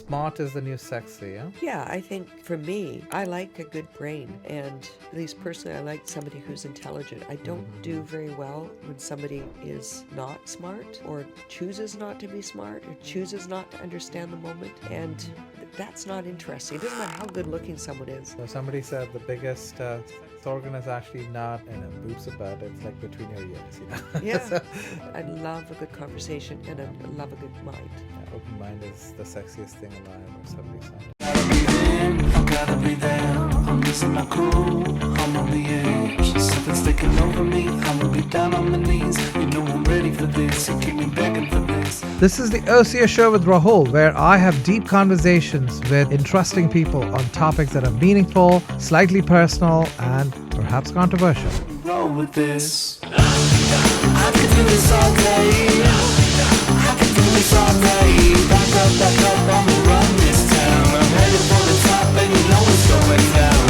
smart is the new sexy, yeah? Yeah, I think for me, I like a good brain. And at least personally, I like somebody who's intelligent. I don't do very well when somebody is not smart or chooses not to be smart or chooses not to understand the moment. And that's not interesting. It doesn't matter how good looking someone is. So somebody said the biggest sex organ is actually not in a boobs about it. It's like between your ears, you know? Yeah. So, I love a good conversation and I love a good mind. yeah, open mind is the sexiest thing alive, or somebody said. I gotta be there. I'm losing my cool. I'm on the edge. Something's taking over me. I'ma be down on my knees. You know I'm ready for this. You keep me begging for this. This is the Ocio show with Rahul, where I have deep conversations with interesting people on topics that are meaningful, slightly personal, and perhaps controversial. Roll with this. I can do this all day. I can do this all day. Back up, I'ma run this town. I'm headed for the top and you know it's going down.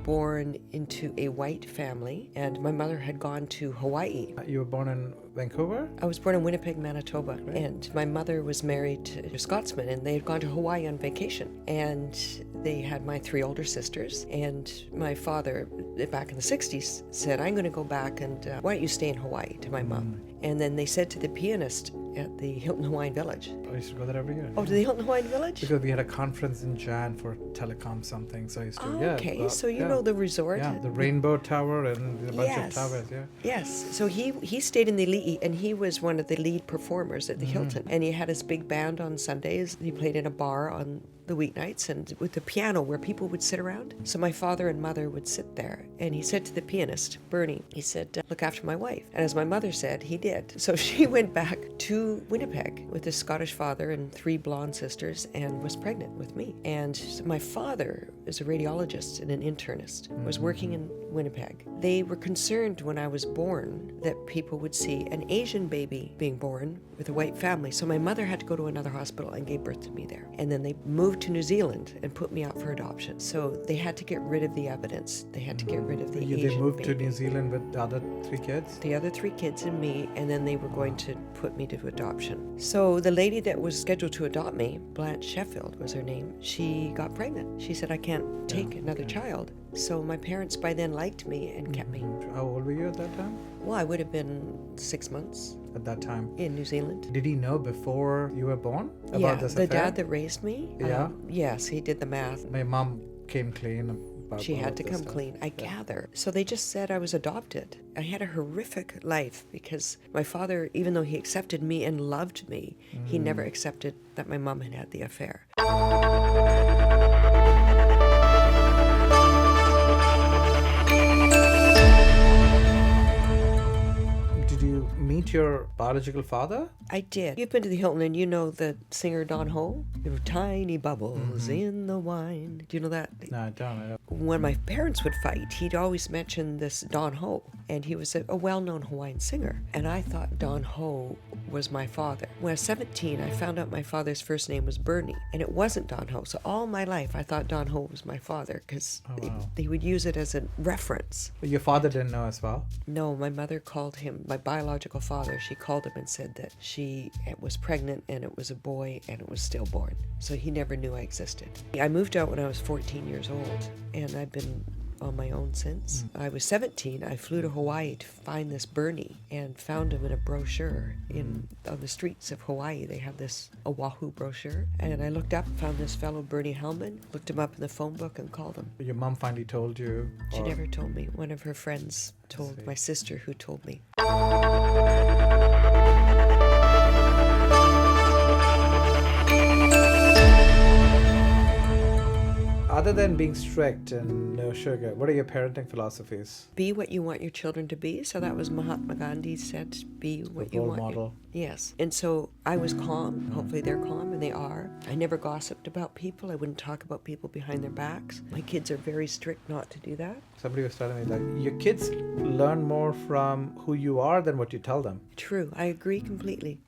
Born into a white family, and my mother had gone to Hawaii. You were born in Vancouver? I was born in Winnipeg, Manitoba, and my mother was married to a Scotsman, and they had gone to Hawaii on vacation. And they had my 3 older sisters, and my father, back in the 60s, said, I'm going to go back, and why don't you stay in Hawaii, to my mom. And then they said to the pianist at the Hilton Hawaiian Village. I used to go there every year. Oh, to the Hilton Hawaiian Village? Because we had a conference in Jan for telecom something, so I used to, Okay, so you know the resort? Yeah, the Rainbow Tower and a bunch of Yes. towers, yeah. Yes, so he stayed in the lead, and he was one of the lead performers at the Hilton. And he had his big band on Sundays. He played in a bar on the weeknights and with the piano where people would sit around. So my father and mother would sit there, and he said to the pianist, Bernie, he said, look after my wife. And as my mother said, he did. So she went back to Winnipeg with a Scottish father and 3 blonde sisters and was pregnant with me. And my father is a radiologist and an internist, was working in Winnipeg. They were concerned when I was born that people would see an Asian baby being born with a white family. So my mother had to go to another hospital and gave birth to me there. And then they moved to New Zealand and put me out for adoption. So they had to get rid of the evidence. They had to get rid of the Asian They moved baby. to New Zealand with the other 3 kids? The other 3 kids and me, and then they were going to put me to adoption. So the lady that was scheduled to adopt me, Blanche Sheffield was her name, she got pregnant. She said, I can't take another child. So my parents by then liked me and kept me. How old were you at that time? Well, I would have been 6 months At that time? in New Zealand. Did he know before you were born about Yeah, this the affair? dad that raised me, Yeah? yes, he did the math. My mom came clean about She all had of to this come stuff. clean, I gather. So they just said I was adopted. I had a horrific life because my father, even though he accepted me and loved me, he never accepted that my mom had the affair. Did you meet your biological father? I did. You've been to the Hilton and you know the singer Don Ho? There were tiny bubbles in the wine. Do you know that? No, I don't. When my parents would fight, he'd always mention this Don Ho, and he was a well-known Hawaiian singer. And I thought Don Ho was my father. When I was 17, I found out my father's first name was Bernie, and it wasn't Don Ho. So all my life, I thought Don Ho was my father because they would use it as a reference. But your father didn't know as well? No, my mother called him, my biological father, she called him and said that she was pregnant and it was a boy and it was stillborn. So he never knew I existed. I moved out when I was 14 years old and I've been on my own since. I was 17. I flew to Hawaii to find this Bernie and found him in a brochure on the streets of Hawaii. They have this Oahu brochure. And I looked up and found this fellow, Bernie Hellman, looked him up in the phone book and called him. Your mom finally told you? She or- never told me. One of her friends told my sister, who told me. Other than being strict and no sugar, what are your parenting philosophies? Be what you want your children to be. So that was Mahatma Gandhi said, be what you role want. model. Yes. And so I was calm. Hopefully they're calm, and they are. I never gossiped about people. I wouldn't talk about people behind their backs. My kids are very strict not to do that. Somebody was telling me like your kids learn more from who you are than what you tell them. True. I agree completely.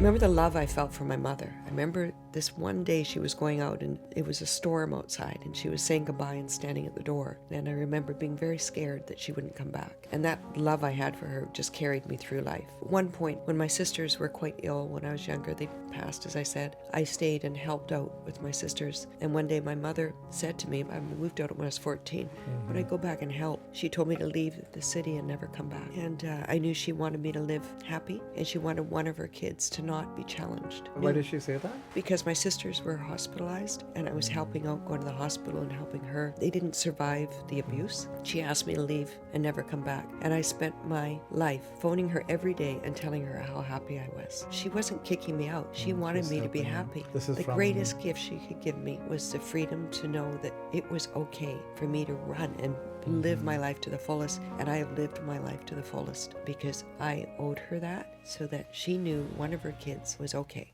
remember the love I felt for my mother. I remember this one day she was going out and it was a storm outside and she was saying goodbye and standing at the door. And I remember being very scared that she wouldn't come back. And that love I had for her just carried me through life. At one point, when my sisters were quite ill when I was younger, they passed, as I said, I stayed and helped out with my sisters. And one day my mother said to me, I moved out when I was 14, would I go back and help? She told me to leave the city and never come back. And I knew she wanted me to live happy and she wanted one of her kids to not be challenged. Why did she say that? Because my sisters were hospitalized and I was helping out, going to the hospital and helping her. They didn't survive the abuse. She asked me to leave and never come back. And I spent my life phoning her every day and telling her how happy I was. She wasn't kicking me out. She wanted me to be happy. The greatest gift she could give me was the freedom to know that it was okay for me to run and live my life to the fullest. And I have lived my life to the fullest because I owed her that, so that she knew one of her kids was okay.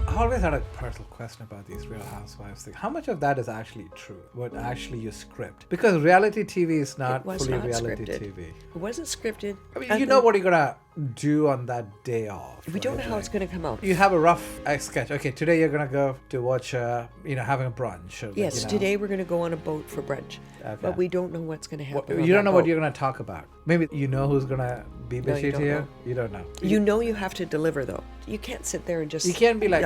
I always had a personal question about these Real Housewives things. How much of that is actually true? What actually you script? Because reality TV is not fully reality TV. It wasn't scripted. I mean, you know what you're gonna do on that day off. We don't know how it's going to come out. You have a rough sketch. Okay, today you're gonna go to watch, having a brunch. Or yes, today we're going to go on a boat for brunch. Okay. But we don't know what's going to happen. You don't know what you're gonna talk about. Maybe you know who's gonna be No, bitchy you to don't you. know. You don't know. You know you have to deliver, though. You can't sit there and just... You can't be like,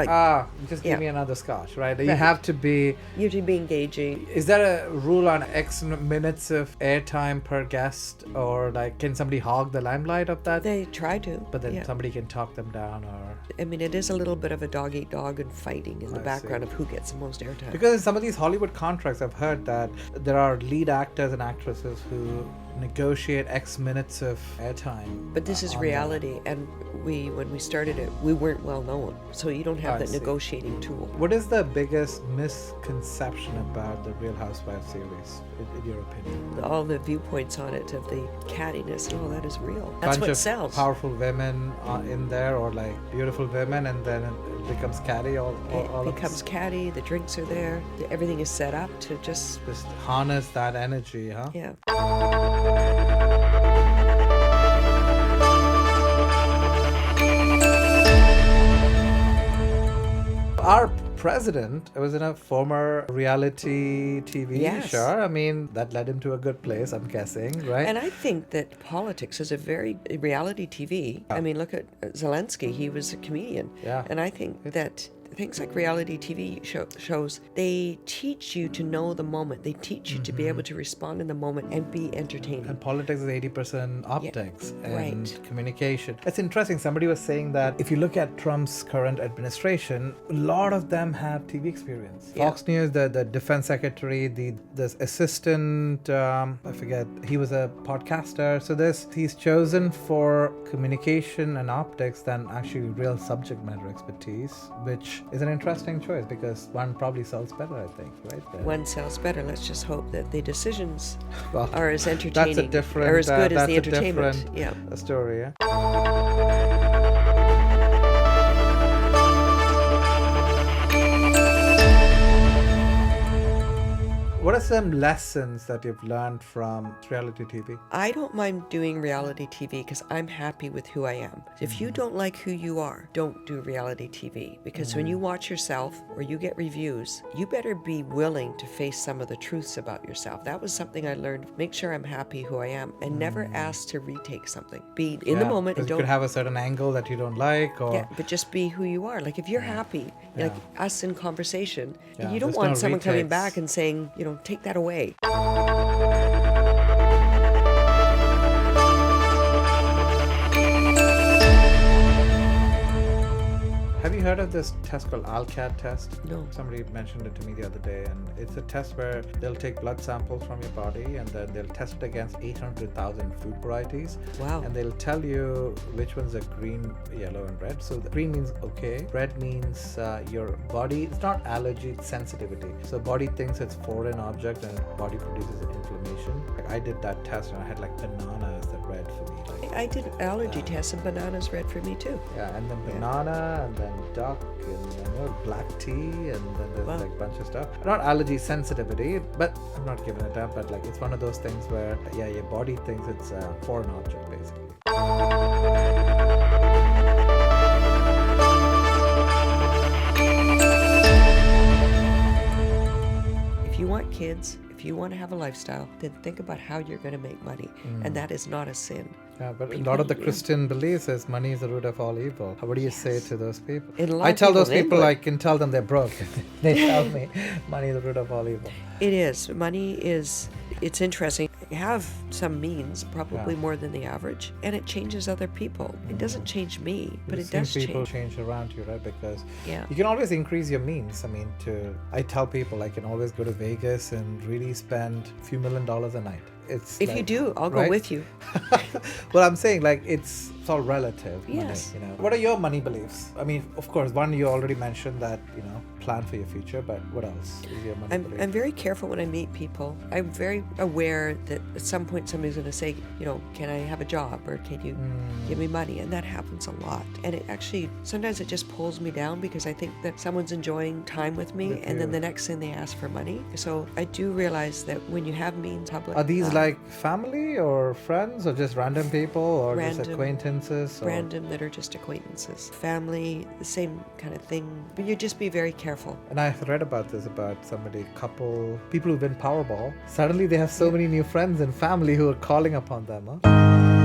just give me another scotch, right? You have to be... You have to be engaging. Is there a rule on X minutes of airtime per guest? Or like, can somebody hog the limelight of that? They try to. But then somebody can talk them down, or... I mean, it is a little bit of a dog-eat-dog and fighting in the background see. of who gets the most airtime. Because in some of these Hollywood contracts, I've heard that there are lead actors and actresses who negotiate X minutes of airtime. But this is reality, and when we started it, we weren't well known, so you don't have that negotiating tool. What is the biggest misconception about the Real Housewives series, in your opinion? All the viewpoints on it of the cattiness and all that is real. That's Bunch what of sells. Powerful women in there, or like beautiful women, and then it becomes catty. It becomes catty. The drinks are there. Everything is set up to just harness that energy, huh? Yeah. Our president was in a former reality TV show. I mean, that led him to a good place, I'm guessing, right? And I think that politics is a very reality TV. I mean, look at Zelensky. He was a comedian. Yeah. And I think that things like reality TV shows, they teach you to know the moment. They teach you to be able to respond in the moment and be entertaining. And politics is 80% optics and right. communication. It's interesting. Somebody was saying that if you look at Trump's current administration, a lot of them have TV experience. Yeah. Fox News, the defense secretary, the assistant, I forget, he was a podcaster. So he's chosen for communication and optics than actually real subject matter expertise, which is an interesting choice because one probably sells better, I think, right? One sells better. Let's just hope that the decisions Well, are as entertaining that's a different, or as good as that's the a entertainment. different story, yeah. What are some lessons that you've learned from reality TV? I don't mind doing reality TV because I'm happy with who I am. If you don't like who you are, don't do reality TV. Because when you watch yourself or you get reviews, you better be willing to face some of the truths about yourself. That was something I learned. Make sure I'm happy who I am and never ask to retake something. Be in the moment and don't... You could have a certain angle that you don't like, or... Yeah, but just be who you are. Like if you're happy, like us in conversation, and you don't there's want no someone coming retakes. back and saying, take that away. Have you heard of this test called ALCAT test? No. Somebody mentioned it to me the other day, and it's a test where they'll take blood samples from your body and then they'll test it against 800,000 food varieties. Wow. And they'll tell you which ones are green, yellow, and red. So the green means okay. Red means your body, it's not allergy, it's sensitivity. So body thinks it's foreign object and body produces inflammation. I did that test and I had like bananas that red for me. I did allergy tests and bananas red for me too. Yeah, and then banana, and then duck and black tea, and then there's Wow. like a bunch of stuff. Not allergy sensitivity, but I'm not giving it up. But like it's one of those things where your body thinks it's a foreign object basically. If you want kids, if you want to have a lifestyle, then think about how you're going to make money. And that is not a sin. Yeah, but a People- lot of the yeah. Christian beliefs is money is the root of all evil. What do you say to those people? And a lot I of tell people those in people, England- I can tell them they're broke. They tell me money is the root of all evil. It is. Money is, it's interesting. You have some means, probably Yeah. more than the average, and it changes other people. It doesn't change me, but You've it does seen people change. change around you, right? Because Yeah. you can always increase your means. I mean, I tell people I can always go to Vegas and really spend a few $1 million a night. It's If you like- do, I'll go right? with you. Well, I'm saying like it's all relative. Yes. Money, What are your money beliefs? I mean, of course, one you already mentioned that plan for your future, but what else is your money belief? I'm very careful when I meet people. I'm very aware that at some point somebody's going to say, can I have a job or can you give me money? And that happens a lot. And it actually, sometimes it just pulls me down because I think that someone's enjoying time with me With and then you. the next thing they ask for money. So I do realize that when you have means public. Are these like family or friends or just random people or just Random. acquaintances? Or? random that are just acquaintances? Family, the same kind of thing. But you just be very careful. And I read about this about couple, people who've been Powerball. Suddenly they have so many new friends and family who are calling upon them. Huh?